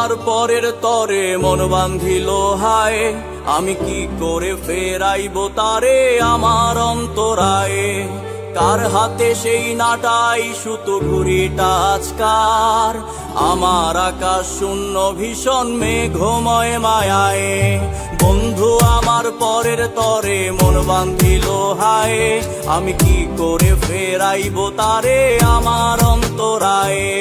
আমার পরের তরে মন বান্ধিল হায়, আমি কি করে ফেরাইব তারে আমার অন্তরায়ে। কার হাতে সেই নাটাই সুতো ঘুড়িটা আজকার, আমার আকাশ শূন্য ভীষণ মেঘময় মায়ায়। বন্ধু আমার পরের তরে মন বান্ধিল হায়, আমি কি করে ফেরাইব তারে আমার অন্তরায়ে।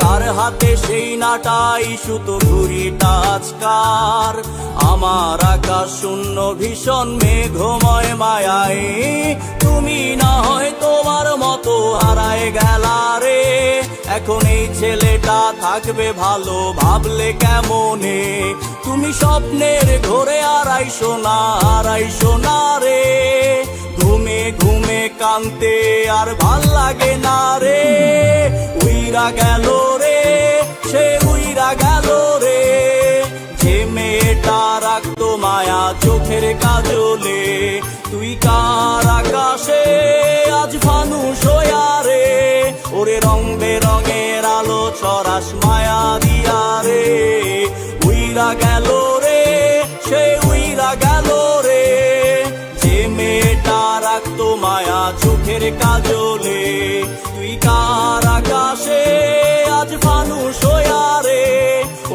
কার হাতে সেই নাটাই সুতো ঘুড়িটা আজকার, আমার আকাশ শূন্য ভীষণ মেঘময় মায়ায়। তুমি না হয় তোমার মতো হারায় গেলা রে, এখন এই ছেলেটা থাকবে ভালো ভাবলে কেমনে। তুমি স্বপ্নের ঘরে আড়াইশো না রে, ঘুমে ঘুমে কানতে আর ভাল লাগে না রে। উইরা গেল রে, সে উইরা গেল রে, যে মেয়েটা রাখতো মায়া চোখের কাজলে। তুই কার আকাশে আজ ফানুস হইয়া রে, ওরে রং বেরঙের আলো ছড়াস মায়া দিয়া রে। উইরা গেল রে, সে উইরা গেল রে, যে মেয়েটা রাখতো মায়া চোখের কাজলে। তুই কার আকাশে আজ ফানুস হইয়া রে,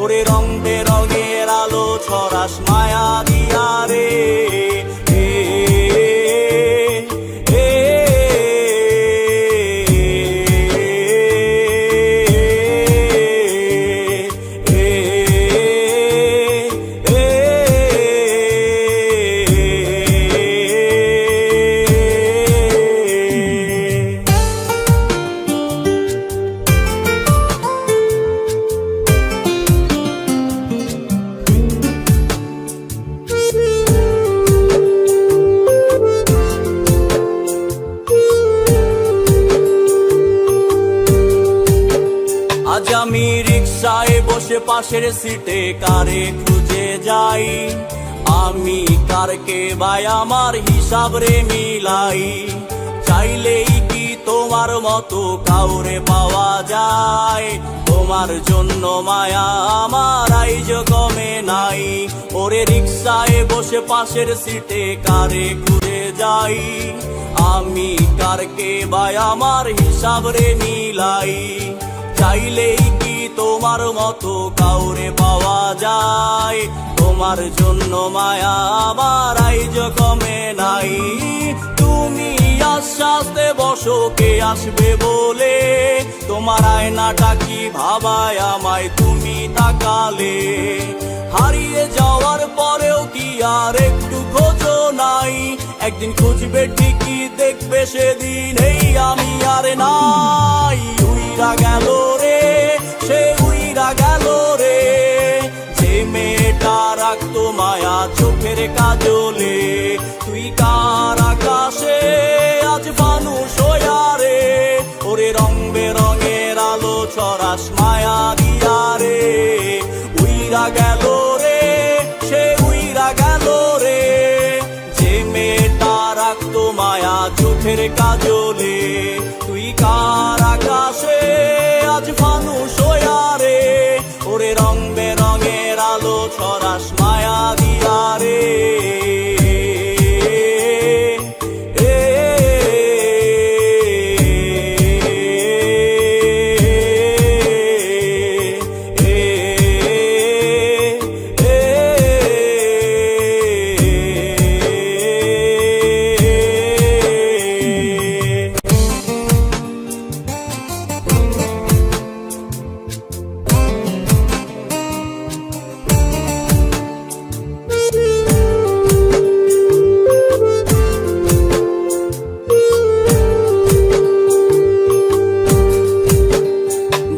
ওরে রং বেরঙের আলো ছড়াস মায়া দিয়া রে। আজ আমি রিক্সায় বসে পাশের সিটে কারে খুঁজে যাই, আমি কারকে ভাই আমার হিসাব রে মিলাই। চাইলেই কি তোমার মতো কাউরে পাওয়া যায়, তোমার জন্য মায়া আমার আইজ কমে নাই। ওরে রিক্সায় বসে পাশের সিটে কারে খুঁজে যাই, আমি কারকে ভাই আমার হিসাব রে মিলাই। চাইলেই কি তোমার মতো কাউরে পাওয়া যায়, তোমার জন্য মায়া আমার আইজ কমে নাই। তুমি আশ্বাসে বসো কে আসবে বলে, তোমার আয়নাটা কি ভাবায় আমায় তুমি তাকালে। হারিয়ে যাওয়ার পরেও কি আর একটু খোঁজো নাই, একদিন খুঁজবে ঠিকই দেখবে সেদিন এই আমি আর নাই। উইরা গেল রে, সে উইরা গেল রে, যে মেয়েটা রাখতো মায়া চোখের কাজলে। তুই কার আকাশে আজ ফানুস হইয়া রে, ওরে রং বেরঙের আলো ছড়াস মায়া দিয়া রে। উইরা গেল রে, সে উইরা গেল রে, যে মেয়েটা রাখতো মায়া চোখের কাজলে। তুই কার আকাশে আজ ফানুস হইয়া রে, ওরে রং বেরঙের আলো ছড়াস মায়া দিয়া রে।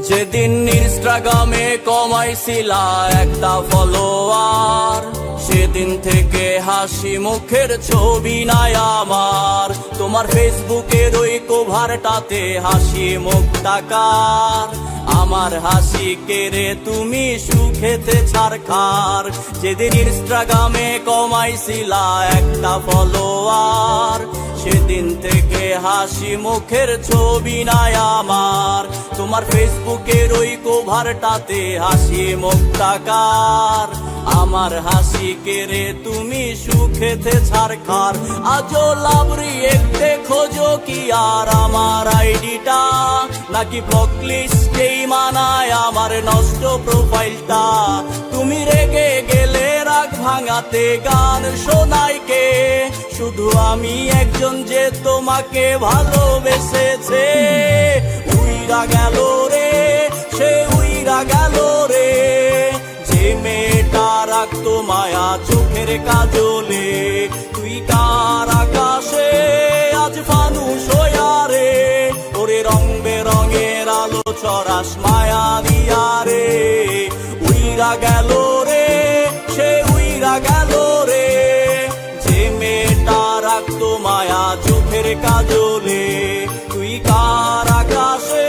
যেদিন ইনস্টাগ্রামে কমাইছিলা একটা ফলোয়ার, সেদিন থেকে হাসি মুখের ছবি নাই আমার। তোমার ফেসবুকের ওই কভারটাতে হাসি মুখ টাকার, আমার হাসি কেড়ে তুমি সুখেতে ছারখার। যেদিন ইনস্টাগ্রামে কমাইছিলা একটা ফলোয়ার, সেদিন থেকে হাসি মুখের ছবি নাই আমার, তোমার ফেসবুকের ওই কভারটাতে হাসি মুখটাকার। আমার হাসি কেড়ে তুমি সুখেতে ছাড়খার, আজও লাভ রিয়েক্টে খোঁজো কি আর আমার আইডিটা, নাকি ব্লক লিস্টেই মানায় আমার নষ্ট প্রোফাইলটা। তুমি রেগে গেলে রাগ ভাঙাতে গান শোনাই কে, শুধু আমি একজন যে তোমাকে ভালোবেসেছে। উইরা গেল রে, সে উইরা গেল রে, যে মেয়েটা রাখতো মায়া চোখের কাজলে। তুই কার আকাশে আজ ফানুস হইয়া রে, ওরে রং বেরঙের আলো ছড়াস মায়া দিয়া রে। উইরা গেল রে, সে উইরা গেল রে, যে মেয়েটা রাখতো মায়া চোখের কাজলে। তুই কার আকাশে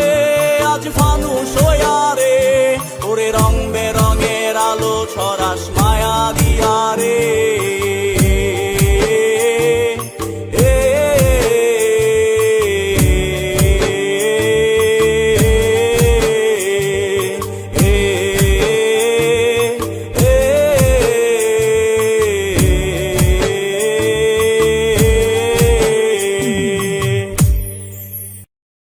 আজ ফানুস হইয়া রে, ওরে রং